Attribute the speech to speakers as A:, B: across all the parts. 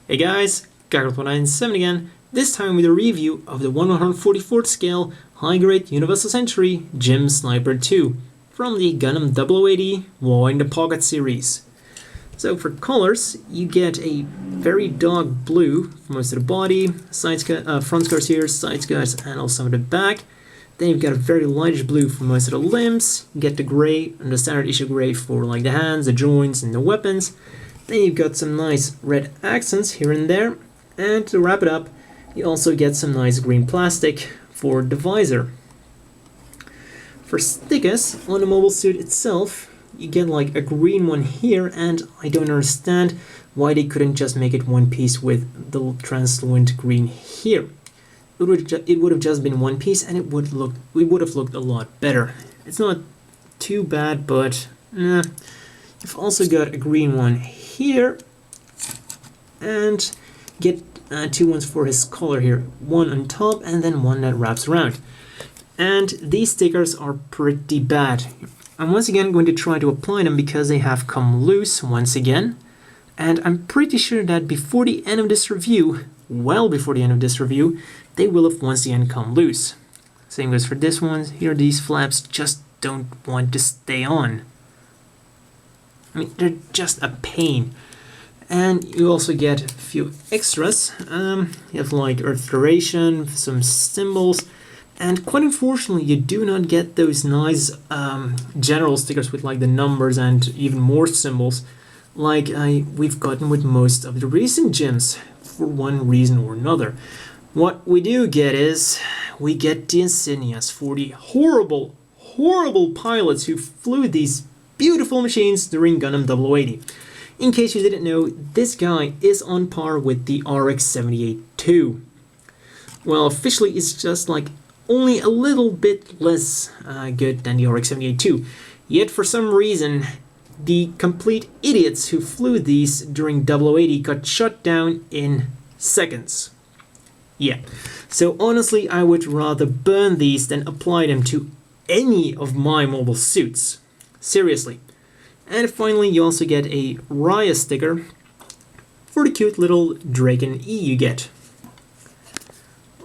A: Hey guys, Gaggard197 again, this time with a review of the 1/144th scale high-grade Universal Century Gym Sniper 2 from the Gundam 0080 War in the Pocket series. So for colors, you get a very dark blue for most of the body, front skirts here, side skirts, and also on the back. Then you've got a very lightish blue for most of the limbs. You get the gray and the standard issue gray for like the hands, the joints, and the weapons. Then you've got some nice red accents here and there. And to wrap it up, you also get some nice green plastic for the visor. For stickers on the mobile suit itself, you get like a green one here, and I don't understand why they couldn't just make it one piece with the translucent green here. It would have just been one piece, and it would have looked a lot better. It's not too bad, but you've also got a green one here, and get two ones for his collar here. One on top, and then one that wraps around. And these stickers are pretty bad. I'm once again going to try to apply them because they have come loose once again. And I'm pretty sure that before the end of this review, well before the end of this review, they will have once again come loose. Same goes for this one. Here these flaps just don't want to stay on. I mean, they're just a pain. And you also get a few extras. You have like Earth Federation, some symbols, and quite unfortunately you do not get those nice general stickers with like the numbers and even more symbols like we've gotten with most of the recent gyms for one reason or another. What we do get is, we get the insignias for the horrible, horrible pilots who flew these beautiful machines during Gundam 0080. In case you didn't know, this guy is on par with the RX-78-2. Well, officially it's just like only a little bit less good than the RX-78-2. Yet for some reason, the complete idiots who flew these during 0080 got shut down in seconds. Yeah, so honestly I would rather burn these than apply them to any of my mobile suits. Seriously. And finally you also get a Raya sticker for the cute little Draken E you get.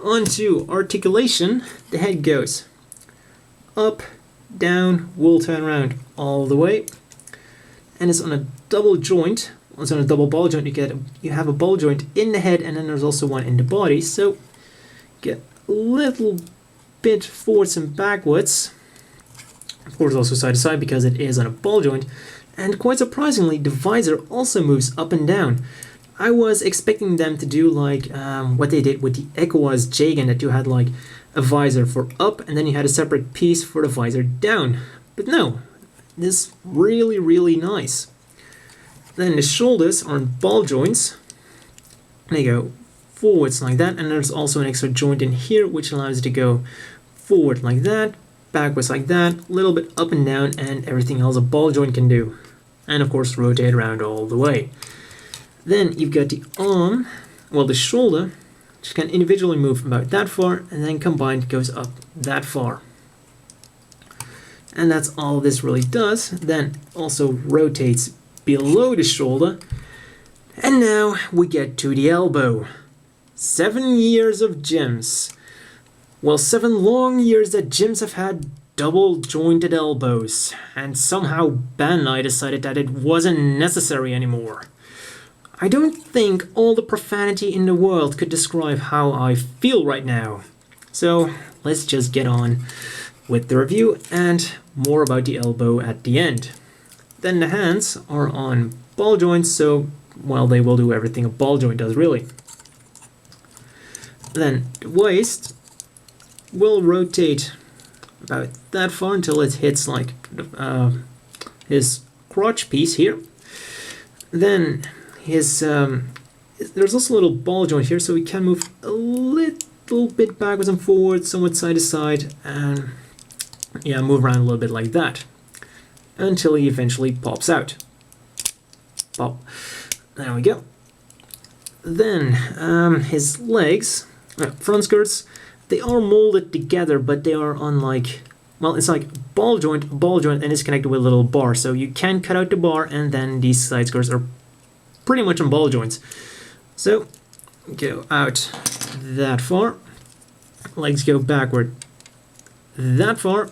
A: On to Articulation, the head goes up, down, will turn around all the way. And it's on a double joint. It's on a double ball joint. You have a ball joint in the head, and then there's also one in the body. So get a little bit forwards and backwards. Of course, also side to side because it is on a ball joint. And quite surprisingly, the visor also moves up and down. I was expecting them to do like what they did with the ECOAS Jagan, that you had like a visor for up, and then you had a separate piece for the visor down. But no, this is really, really nice. Then the shoulders are on ball joints. They go forwards like that, and there's also an extra joint in here which allows it to go forward like that, backwards like that, a little bit up and down, and everything else a ball joint can do. And of course rotate around all the way. Then you've got the arm, well the shoulder, which can individually move about that far, and then combined goes up that far. And that's all this really does. Then also rotates below the shoulder. And now we get to the elbow. 7 years of gyms. Well, 7 long years that gyms have had double jointed elbows, and somehow Bandai decided that it wasn't necessary anymore. I don't think all the profanity in the world could describe how I feel right now. So let's just get on with the review and more about the elbow at the end. Then the hands are on ball joints, so, well, they will do everything a ball joint does, really. Then the waist will rotate about that far until it hits like his crotch piece here. Then his there's also a little ball joint here, so he can move a little bit backwards and forwards, somewhat side to side, and yeah, move around a little bit like that until he eventually pops out. Pop. There we go. Then his legs, front skirts, they are molded together, but they are on like, well, it's like ball joint, and it's connected with a little bar. So you can cut out the bar, and then these side skirts are pretty much on ball joints. So go out that far, legs go backward that far,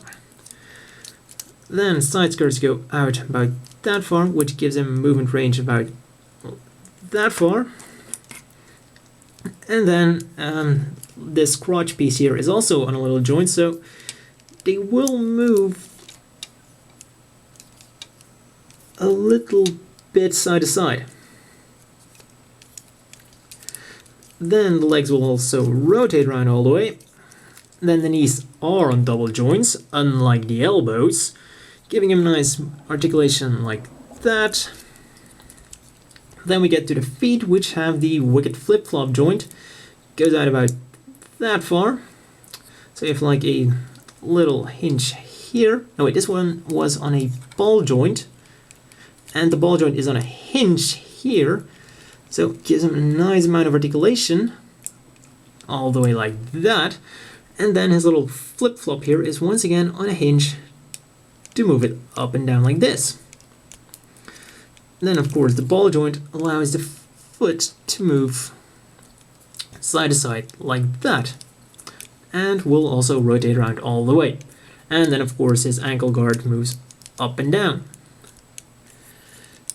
A: then side skirts go out about that far, which gives him movement range about that far. And then this crotch piece here is also on a little joint, so they will move a little bit side to side. Then the legs will also rotate around all the way. Then the knees are on double joints, unlike the elbows, giving him nice articulation like that. Then we get to the feet, which have the wicked flip-flop joint. Goes out about that far. So you have like a little hinge here. No wait, this one was on a ball joint. And the ball joint is on a hinge here. So it gives him a nice amount of articulation. All the way like that. And then his little flip-flop here is once again on a hinge to move it up and down like this. Then of course the ball joint allows the foot to move side to side like that, and will also rotate around all the way. And then of course his ankle guard moves up and down.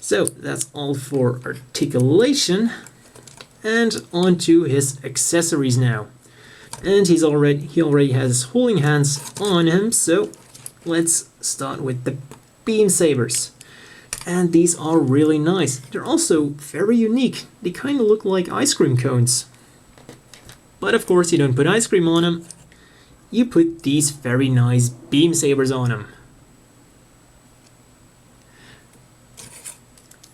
A: So that's all for articulation, and on to his accessories now. And he already has holding hands on him, so let's start with the beam sabers. And these are really nice. They're also very unique. They kind of look like ice cream cones. But of course you don't put ice cream on them. You put these very nice beam sabers on them.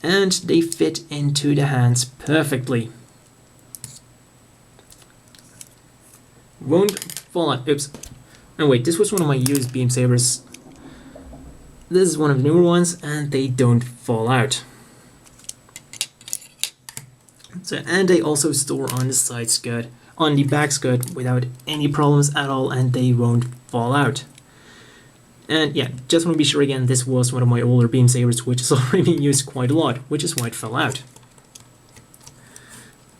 A: And they fit into the hands perfectly. Won't fall out. Oops. Oh wait, this was one of my used beam sabers. This is one of the newer ones, and they don't fall out. So, and they also store on the side skirt, on the back skirt, without any problems at all, and they won't fall out. And yeah, just want to be sure again, this was one of my older beam sabers, which is already being used quite a lot, which is why it fell out.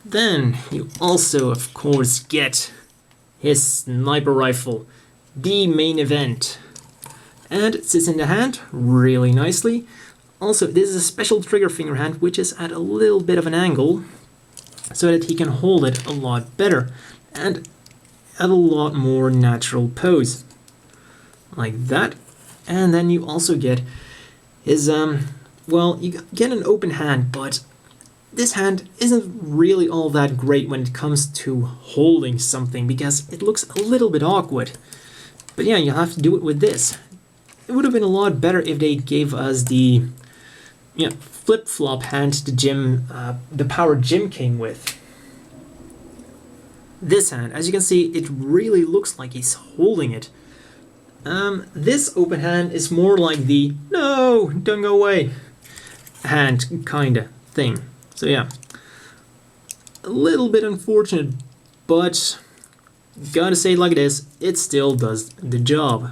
A: Then you also, of course, get his sniper rifle, the main event. And it sits in the hand really nicely. Also, this is a special trigger finger hand, which is at a little bit of an angle, so that he can hold it a lot better and at a lot more natural pose. Like that. And then you also get his, well, you get an open hand, but this hand isn't really all that great when it comes to holding something, because it looks a little bit awkward. But yeah, you have to do it with this. It would have been a lot better if they gave us the flip-flop hand the Power Gym came with. This hand, as you can see, it really looks like he's holding it. This open hand is more like the "no, don't go away" hand kinda thing. So yeah, a little bit unfortunate, but gotta say it like it is, it still does the job.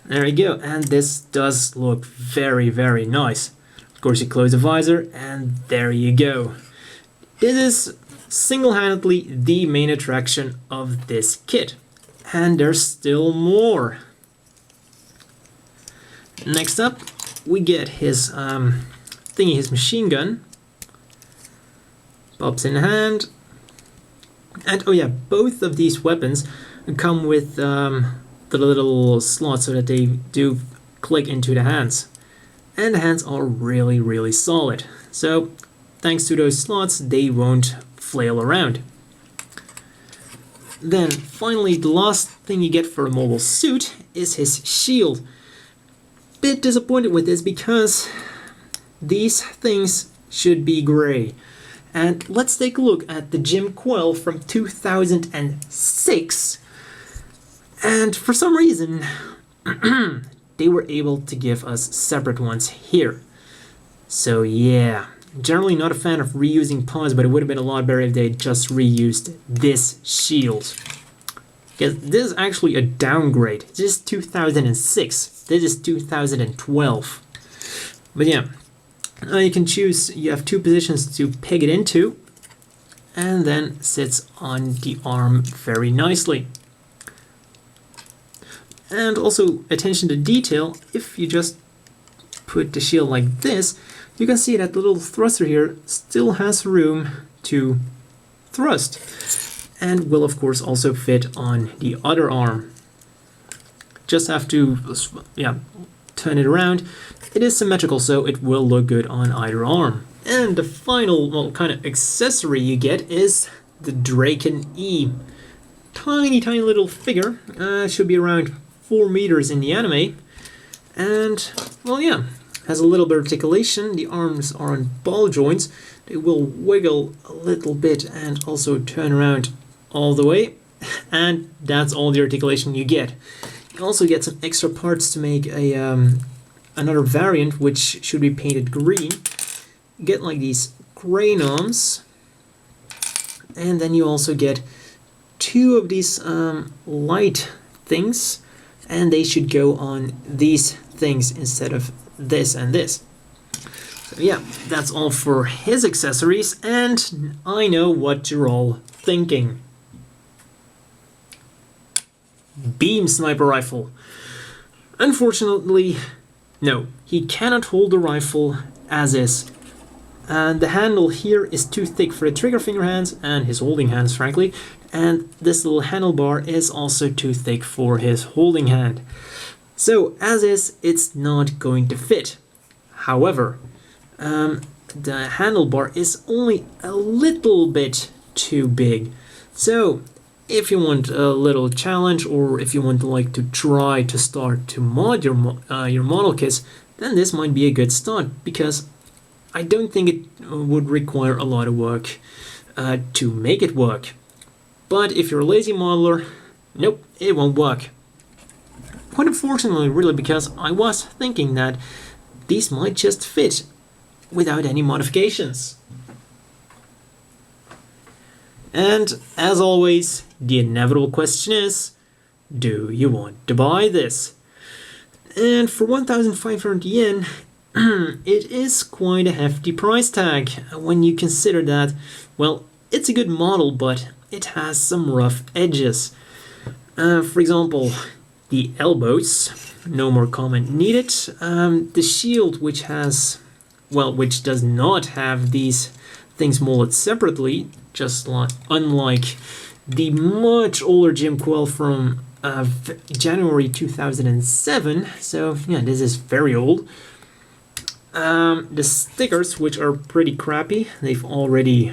A: There you go, and this does look very, very nice. Of course, you close the visor, and there you go. This is single-handedly the main attraction of this kit. And there's still more. Next up, we get his his machine gun. Pops in hand. And oh yeah, both of these weapons come with the little slots so that they do click into the hands. And the hands are really, really solid. So thanks to those slots, they won't flail around. Then finally, the last thing you get for a mobile suit is his shield. Bit disappointed with this because these things should be gray. And let's take a look at the Jim Coil from 2006. And for some reason, they were able to give us separate ones here. So yeah, generally not a fan of reusing paws, but it would have been a lot better if they just reused this shield. Because this is actually a downgrade. This is 2006. This is 2012. But yeah, You can choose, you have two positions to peg it into, and then sits on the arm very nicely. And also attention to detail, if you just put the shield like this, you can see that the little thruster here still has room to thrust, and will of course also fit on the other arm. Just have to turn it around. It is symmetrical, so it will look good on either arm. And the final kind of accessory you get is the Draken E. Tiny little figure. Should be around 4 meters in the anime. And, well, yeah, has a little bit of articulation. The arms are on ball joints. They will wiggle a little bit and also turn around all the way. And that's all the articulation you get. You also get some extra parts to make a another variant, which should be painted green. You get like these crane arms, and then you also get 2 of these light things, and they should go on these things instead of this and this. So yeah, that's all for his accessories, and I know what you're all thinking. Beam sniper rifle. Unfortunately, no, he cannot hold the rifle as is. And the handle here is too thick for the trigger finger hands and his holding hands, frankly. And this little handlebar is also too thick for his holding hand. So, as is, it's not going to fit. However, the handlebar is only a little bit too big. So, if you want a little challenge, or if you want to try to start to mod your model kits, then this might be a good start, because I don't think it would require a lot of work to make it work. But if you're a lazy modeler, nope, it won't work. Quite unfortunately, really, because I was thinking that these might just fit without any modifications. And as always, the inevitable question is, do you want to buy this? And for 1,500 yen, it is quite a hefty price tag when you consider that, well, it's a good model, but it has some rough edges. For example, the elbows, no more comment needed. The shield, which does not have these things molded separately, just unlike the much older Jim Quill from January 2007. So yeah, this is very old. The stickers, which are pretty crappy, they've already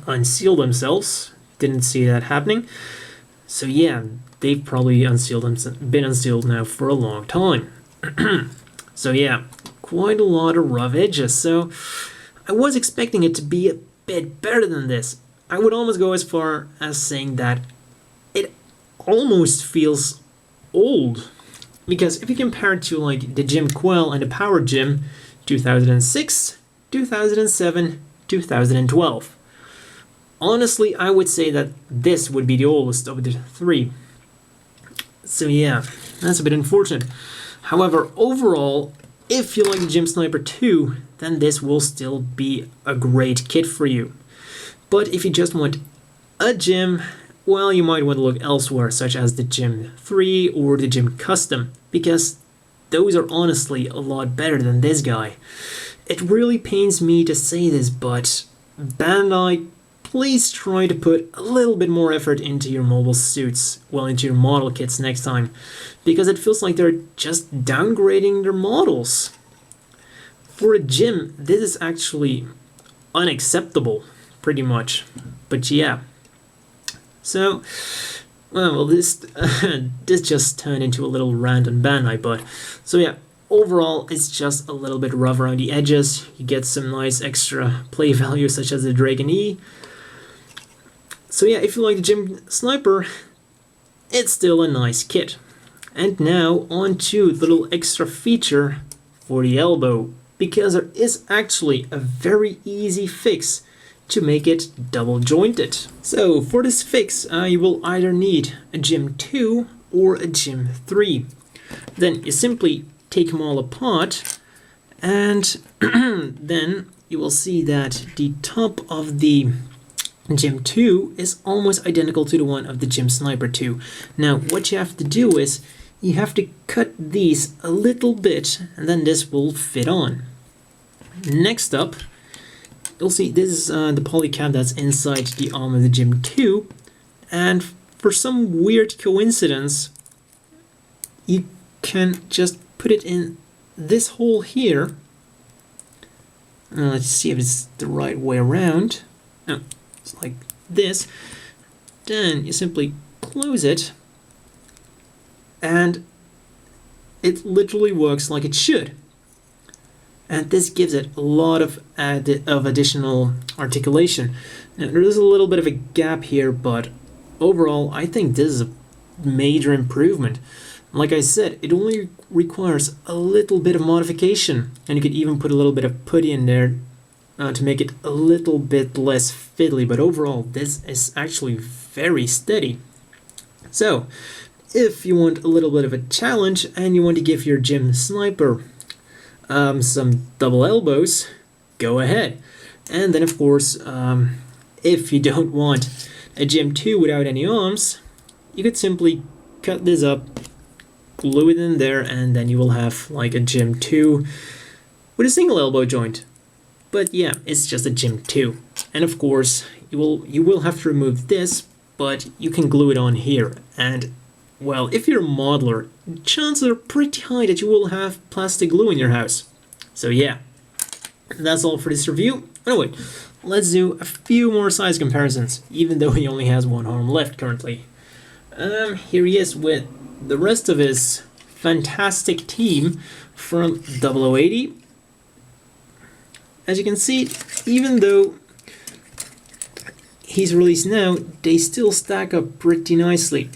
A: unsealed themselves. Didn't see that happening. So yeah, they've probably been unsealed now for a long time. So yeah, quite a lot of rough edges. So I was expecting it to be a bit better than this. I would almost go as far as saying that it almost feels old. Because if you compare it to like the Jim Quill and the Power Gym 2006, 2007, 2012. Honestly, I would say that this would be the oldest of the 3. So yeah, that's a bit unfortunate. However, overall, if you like the Gym Sniper 2, then this will still be a great kit for you. But if you just want a Gym, well, you might want to look elsewhere, such as the Gym 3 or the Gym Custom, because those are honestly a lot better than this guy. It really pains me to say this, but Bandai, please try to put a little bit more effort into your mobile suits, well, into your model kits next time, because it feels like they're just downgrading their models. For a gym, this is actually unacceptable, pretty much. But yeah. So, well, this just turned into a little rant on Bandai, but so yeah, overall it's just a little bit rough around the edges. You get some nice extra play value, such as the Dragon E. So yeah, if you like the Gym Sniper, it's still a nice kit. And now on to the little extra feature for the elbow, because there is actually a very easy fix to make it double jointed. So for this fix, you will either need a Gym 2 or a Gym 3. Then you simply take them all apart, And then you will see that the top of the Gym 2 is almost identical to the one of the Gym Sniper 2. Now what you have to do is you have to cut these a little bit, and then this will fit on. Next up, you'll see this is the polycap that's inside the arm of the Gym 2, and for some weird coincidence you can just put it in this hole here. Let's see if it's the right way around. No, it's like this. Then you simply close it, and it literally works like it should. And this gives it a lot of additional articulation. Now, there is a little bit of a gap here, but overall I think this is a major improvement. Like I said, it only requires a little bit of modification, and you could even put a little bit of putty in there to make it a little bit less fiddly, but overall this is actually very steady. So if you want a little bit of a challenge and you want to give your Gym Sniper some double elbows, go ahead. And then of course, if you don't want a Gym 2 without any arms, you could simply cut this up, glue it in there, and then you will have like a Gym 2 with a single elbow joint. But yeah, it's just a Gym 2. And of course, you will have to remove this, but you can glue it on here. And well, if you're a modeler, chances are pretty high that you will have plastic glue in your house. So yeah, that's all for this review. Anyway, let's do a few more size comparisons, even though he only has one arm left currently. Here he is with the rest of his fantastic team from 0080. As you can see, even though he's released now, they still stack up pretty nicely.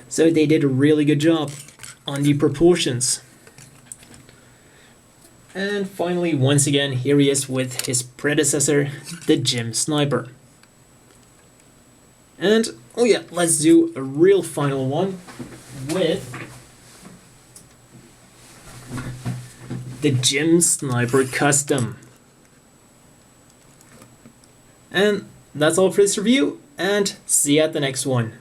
A: So they did a really good job on the proportions. And finally, once again, here he is with his predecessor, the Gym Sniper. And oh yeah, let's do a real final one with the Gym Sniper Custom. And that's all for this review, and see you at the next one.